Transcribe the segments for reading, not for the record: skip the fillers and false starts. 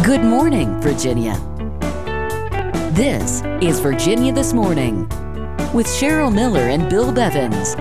Good morning, Virginia. This is Virginia This Morning with Cheryl Miller and Bill Bevins.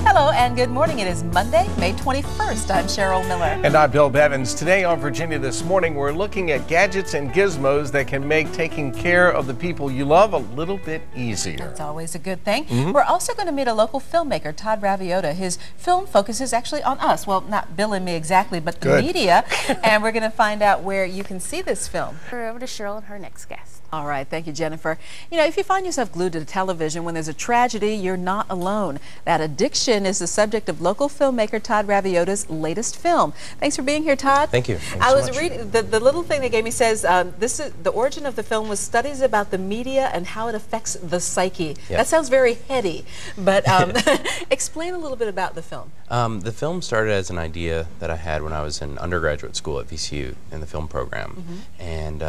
Hello and good morning. It is Monday, May 21st. I'm Cheryl Miller. And I'm Bill Bevins. Today on Virginia This Morning, we're looking at gadgets and gizmos that can make taking care of the people you love a little bit easier. That's always a good thing. We're also going to meet a local filmmaker, Todd Raviotta. His film focuses actually on us. Well, not Bill and me exactly, but the media. And we're going to find out where you can see this film. We're over to Cheryl and her next guest. All right, thank you, Jennifer. You know, if you find yourself glued to the television when there's a tragedy, you're not alone. That addiction is the subject of local filmmaker Todd Raviotta's latest film. Thanks for being here, Todd. Thank you. I was reading, the little thing they gave me says, the origin of the film was studies about the media and how it affects the psyche. Yeah. That sounds very heady, but explain a little bit about the film. The film started as an idea that I had when I was in undergraduate school at VCU in the film program. And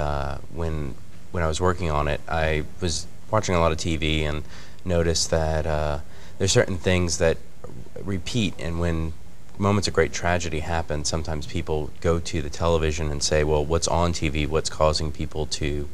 when I was working on it, I was watching a lot of TV and noticed that there's certain things that repeat, and when moments of great tragedy happen, sometimes people go to the television and say, well, what's on TV, what's causing people to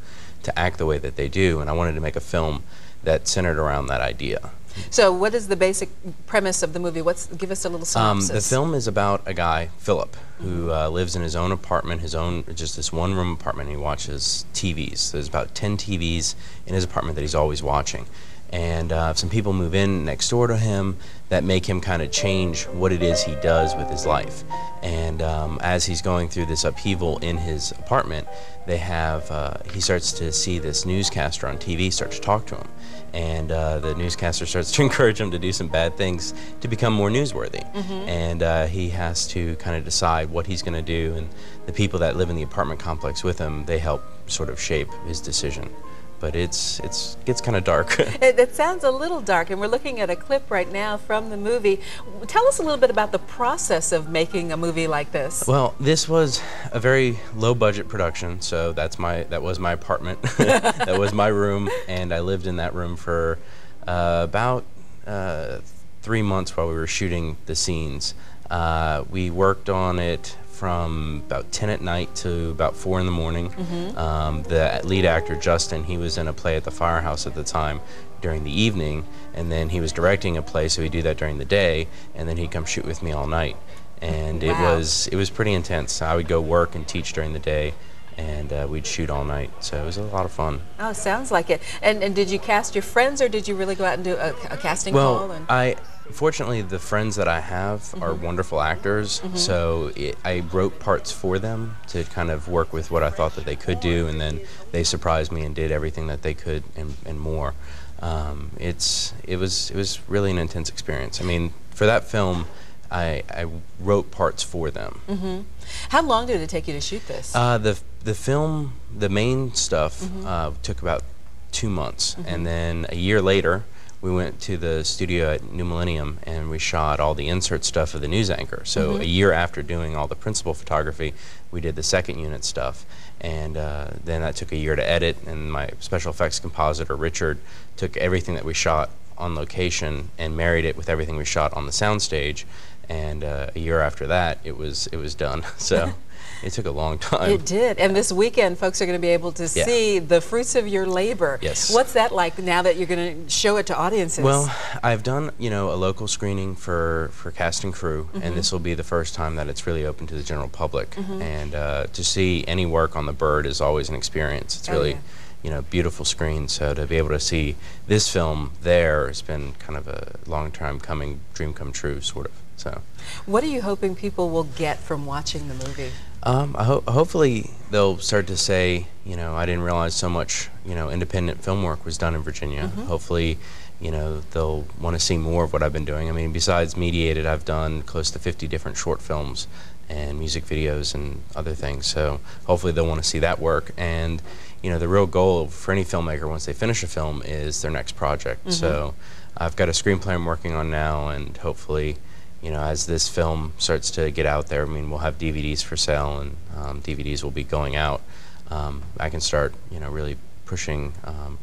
act the way that they do? And I wanted to make a film that centered around that idea. So what is the basic premise of the movie? Give us a little synopsis. The film is about a guy, Philip, who lives in his own apartment, just this one-room apartment, and he watches TVs. There's about 10 TVs in his apartment that he's always watching. And some people move in next door to him that make him kind of change what it is he does with his life. And as he's going through this upheaval in his apartment, he starts to see this newscaster on TV start to talk to him. And the newscaster starts to encourage him to do some bad things to become more newsworthy. And he has to kind of decide what he's going to do, and the people that live in the apartment complex with him, they help sort of shape his decision. But it gets kind of dark. It sounds a little dark, and we're looking at a clip right now from the movie. Tell us a little bit about the process of making a movie like this. Well, this was a very low-budget production, so that was my apartment. That was my room, and I lived in that room for about 3 months while we were shooting the scenes. We worked on it from about 10 at night to about 4 in the morning. The lead actor, Justin, he was in a play at the Firehouse at the time during the evening, and then he was directing a play, so he'd do that during the day, and then he'd come shoot with me all night. And it was pretty intense. I would go work and teach during the day, and we'd shoot all night, so it was a lot of fun. Oh, sounds like it. And did you cast your friends, or did you really go out and do a casting call? Fortunately, the friends that I have are wonderful actors, so I wrote parts for them to kind of work with what I thought that they could do, and then they surprised me and did everything that they could and more. It was really an intense experience. I mean, for that film, I wrote parts for them. How long did it take you to shoot this? The film, the main stuff, took about 2 months, and then a year later, we went to the studio at New Millennium and we shot all the insert stuff of the news anchor. So a year after doing all the principal photography, we did the second unit stuff. And then that took a year to edit, and my special effects compositor, Richard, took everything that we shot on location and married it with everything we shot on the soundstage. And a year after that, it was done. So it took a long time. It did. And this weekend, folks are going to be able to see the fruits of your labor. Yes. What's that like now that you're going to show it to audiences? Well, I've done, a local screening for cast and crew, and this will be the first time that it's really open to the general public. And to see any work on the bird is always an experience. It's really, beautiful screen. So to be able to see this film there has been kind of a long time coming, dream come true, sort of. So, what are you hoping people will get from watching the movie? Hopefully they'll start to say, I didn't realize so much, independent film work was done in Virginia. Hopefully, they'll want to see more of what I've been doing. I mean, besides Mediated, I've done close to 50 different short films and music videos and other things. So hopefully they'll want to see that work. And, the real goal for any filmmaker once they finish a film is their next project. So I've got a screenplay I'm working on now, and hopefully, as this film starts to get out there, I mean, we'll have DVDs for sale, and DVDs will be going out. I can start, really pushing,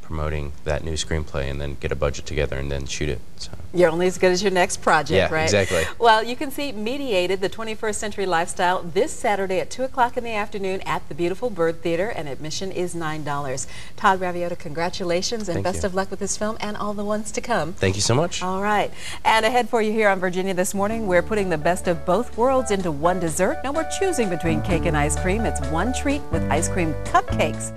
promoting that new screenplay, and then get a budget together and then shoot it. So. You're only as good as your next project, Yeah, right? exactly. Well, you can see Mediated, the 21st Century Lifestyle, this Saturday at 2 o'clock in the afternoon at the beautiful Bird Theater, and admission is $9. Todd Raviotta, congratulations and best of luck with this film and all the ones to come. Thank you so much. All right. And ahead for you here on Virginia This Morning, we're putting the best of both worlds into one dessert. No more choosing between cake and ice cream. It's one treat with ice cream cupcakes.